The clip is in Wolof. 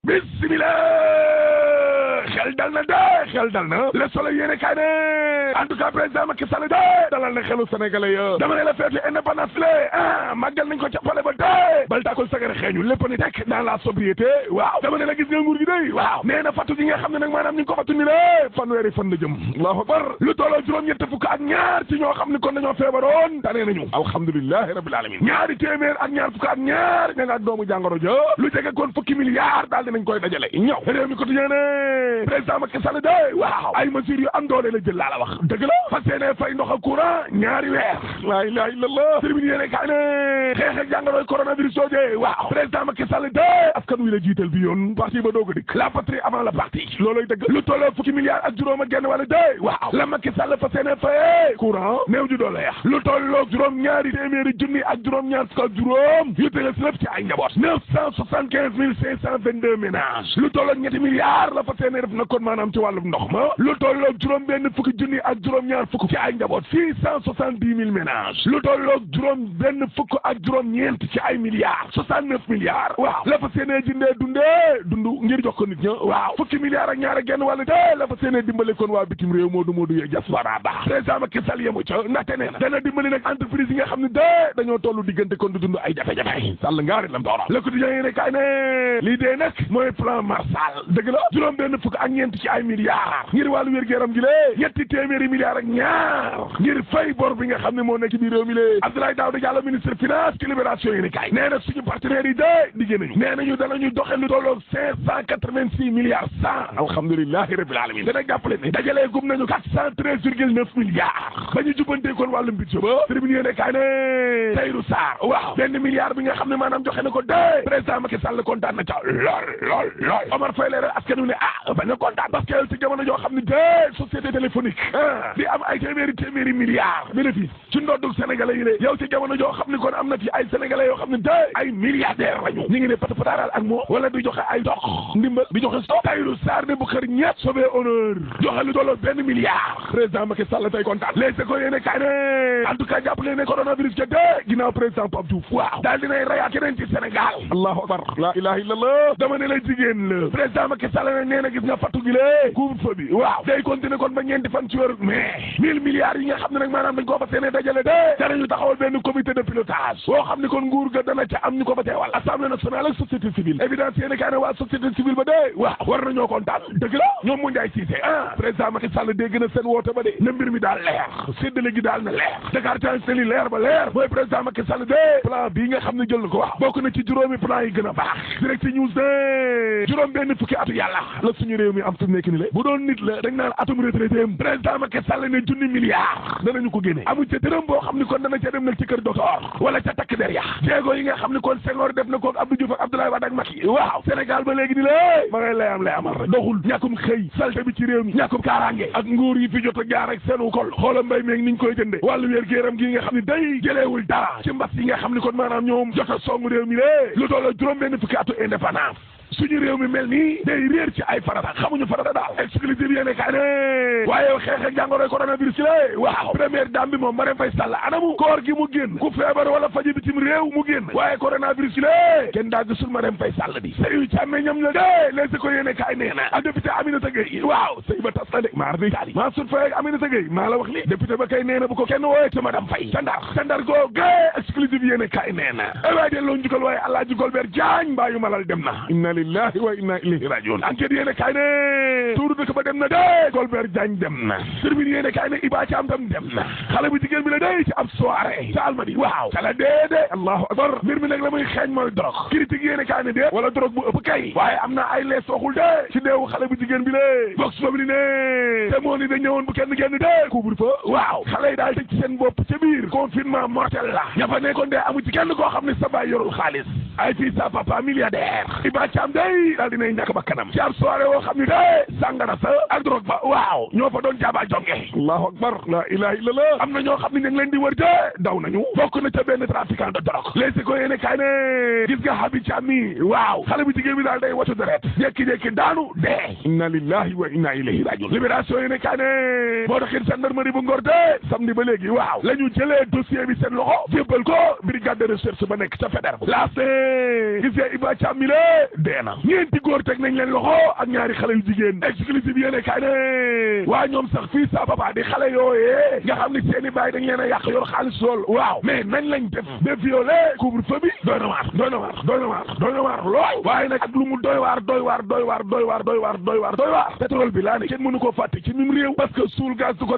bismillah xel dal na de xel dal na Le Soleil yéene kaay ne en tout cas président Macky Sall de dalal na xelu sénégalais ya dama ne la feetu indépendance lé màggal nañ ko ca pale ba de bal taakul sagara xeeñu lépp ni tekk dans la sobriété waaw dama ne la gis nga nguur gi day waaw nee na fattu gi nga xam ne nag maanaam ñu ngi ko fattu ni lé fanweeri fan la jëm allahu akbar lu tolloo juróom-ñett fukk ak ñaar ci ñoo xam ne kon dañoo feebaroon tane nañu alhamdulillahi rabbil alamin ñaari téeméer ak ñaar fukk ak ñaar ña nga ak doomu jàngoro ja lu jege kon fukki milliards daal dinañ koy dajale ñëw réew mi quotidien ne président Macky Sall de waaw ay mesures yu am doole la jël laa la wax dëgg la fas yéene fay ndox ak courant ñaari weer laa ilaha illallah termine yéene kaay ne xeex ak jàngoroy coronavirus soojee waaw président Macky Sall de askan wi la jiital bi yoon parti ba doog a dikk la patrie avant le parti looloy dëgg lu tolloo fukki milliards ak juróom ak genn wala de waaw la Macky Sall fas yéene fay courant néew ju doole ya lu tolloo juróom ñaari téeméeri junni ak juróom ñaar fukk ak juróom yu tëgal si lépp ci ay njaboot 975 ménages lu tolloog ñetti milliards la fa seenee def na kon maanaam ci wàllum ndox ma lu tolloog juróom benn fukki junni ak juróom ñaar fukk ci ay njaboot 670 000 ménages lu tolloog juróom benn fukk ak juróom ñeent ci ay milliards 69 milliards waaw la fa seenee jëndee dundu ngir jox ko nit ña waaw fukki milliards ak ñaar ak genn wàll de la fa seenee dimbale kon waa bitim réew moodu yee diaspora ba président Macky Sall yemu ca ndaxte nee na dana dimbali nag entreprise yi nga xam ne de dañoo tollu diggante kon du dund ay jafe-jafe Sall ngaari lam doora Le Quotidien yéene kaay ne lii dee nag mooy plan Marshall dëgg la juróom benn fukk ak ñeent ci ay milliards ngir wàllu wér-gu-yaram gi lée ñetti téeméeri milliards ak ñaar ngir fay bor bi nga xam ne moo nekk ci biir réew mi lée Abdoulaye Daouda Diallo ministre finance ci libération yéene kaay nee na suñu partenaires yi de diggée nañu nee nañu danañu doxe lu tolloog 586 milliards alhamdulillahi rabbil alamin dana jàppale ne dajalee gum nañu 413,9 milliards ba ñu jubbantee kon wàllum budget ba tribune yéene kaay ne Tahirou Sarr waaw benn milliard bi nga xam ne maanaam joxe na ko de président Macky Sall kontaan na ca lool Omar Faye leeral askan wi ne bañ a kontaan parce que ci jamono joo xam ne de société téléphonique di am ay téeméeri milliards bénéfice ci ndoddug sénégalais yi de yow ci jamono joo xam ne kon am na ci ay sénégalais yoo xam ne de ay milliardaires lañu ñu ngi ne patapataaral ak moom wala di joxe ay dox ndimbal di joxe stop Tahirou Sarr ne bu xër ñett sauvé honneur joxe lu tolloo benn milliard président Macky Sall tey kontaan les ko yéene kaay ne en tout cas jàppale ne coronavirus ca de ginnaaw président Pape Diouf waaw daal dinay rayaat keneen ci Sénégal allahu akbar la ilaha illallah dama ne la jigéen la président Macky Sall ne nee na gis nga fattu gi lée couvre-feu bi waaw day continuer kon ba ñeenti fan ci wér mais 1000 milliards yi nga xam ne nag maanaam dañ koo fa seenee dajale de danañu taxawal benn comité de pilotage boo xam ne kon nguur ga dana ca am ñu ko fa teewal assemblée nationale ak société civile évidence yéene kaay ne waa société civile ba de waaw war nañoo kontaan dëgg la ñoom mu Ndiaye Cissé président Macky Sall dégg na seen woote ba de na mbir mi daal leer séddale gi daal na leer Dakar Times li leer ba leer mooy président Macky Sall de plan bii nga xam ne jël na ko waaw bokk na ci juróomi plan yi gën a baax direct news de juróom benn fukki atu yàlla la suñu réew mi am fi mu nekk ni le bu doon nit la dañ naan atum retraité président Macky Sall ne junni milliards danañu ko génne amuñ ca dërëm boo xam ne kon dana ca dem nag ci kër docteur wala ca takk der ya jéego yi nga xam ne kon Senghor def na ko Abdou Diouf ak Abdoulaye Wade ak Macky waaw Sénégal ba léegi ni lé ma ngay lay amal rek doxul ñàkkum xëy salte bi ci réew mi ñàkkum kaaraange ak nguur yi fi jot a jaar ak seenu kol xoola mbay meeg niñ koy jënde wàllu wér-gu-yaram gi nga xam ne day jëleewul dara ci mbas yi nga xam ne kon maanaam ñoom jot a song réew mi lé lu tolloo juróom benn fukki atu indépendance suñu réew mi mel nii day réer ci ay farata xamuñu farata daal exclusive yéene kaay ne waaye xeex ak jàngoroy coronavirus ci lé waaw première dame bi moom Marème Faye Sall anamu koor gi mu génn ku feebar wala faji bitim réew mu génn waaye coronavirus ci lé kenn daa gisul Marème Faye Sall di sëy càmme ñam la de les ko yéene kaay nee na ak député Aminata Gueye waaw sëy ba tas na de maar di taali Mansour Faye ak Aminata Gueye maa la wax li député ba kay nee na bu ko kenn wooye te madame Faye ca ndar goo gay exclusive yéene kaay nee na waaye delloo njukkal waaye Alaaji Golbert Diagne mbaayu malal dem na lillahi wa inna ilayhi rajiun enquête yéene kaay ne tuuru dëkk ba dem na de Golbert Diagne dem na Tribune yéene kaay ne Iba Thiam tam dem na xale bu jigéen bi la day ci ab soirée ca Almadi waaw ca la dee allahu akbar mbir mi nag la muy xeeñ mooy drogue critique yéene kaay ne de wala drogue bu ëpp kay waaye am na ay lees waxul de ci deewu xale bu jigéen bi la Vox Populi ne te moo ni da ñëwoon bu kenn génn de couvre-feu waaw xale yi daal tëj ci seen bopp ca biir confinement mortel la ña fa nekkoon de amu ci kenn koo xam ne sa baay yorul xaalis ay fii sa papa milliardaire Iba Thiam day daal dinay ñàkk ba kanam ci ab soirée woo xam ne de sàngara sa ak drogue ba waaw ñoo fa doon jaaba jonge allahu akbar la ilaha illallah am na ñoo xam ne ñu ngi leen di wër de daw nañu bokk na ca benn trafiquant de drogue léegi ko yéene kaay ne gis nga Habib Thiam mi waaw xale bu jigéen bi daal day watu deret jékki-jékki daanu dee inna lillahi wa inna ilayhi rajiun libération yéene kaay ne boo doxin gendarmerie bu Ngor de samedi ba léegi waaw la ñu jëlee dossier bi seen loxo jébbal ko brigade de recherche ba nekk ca fédéral gis nga Iba Thiam mi la dee na ñeenti góor teg nañ leen loxo ak ñaari xale yu jigéen exclusif yéene kaay ne waa ñoom sax fii sa papa di xale yooyee nga xam ni seeni baay dañ leen a yàq yor xaalis lool waaw mais nañ lañ def ba violé couvre-feu bi doy na waar lool waaye nag ak lu mu doy waar pétrole bi laa ne kenn mënu koo fàtte ci mim réew parce que suul gaz du ko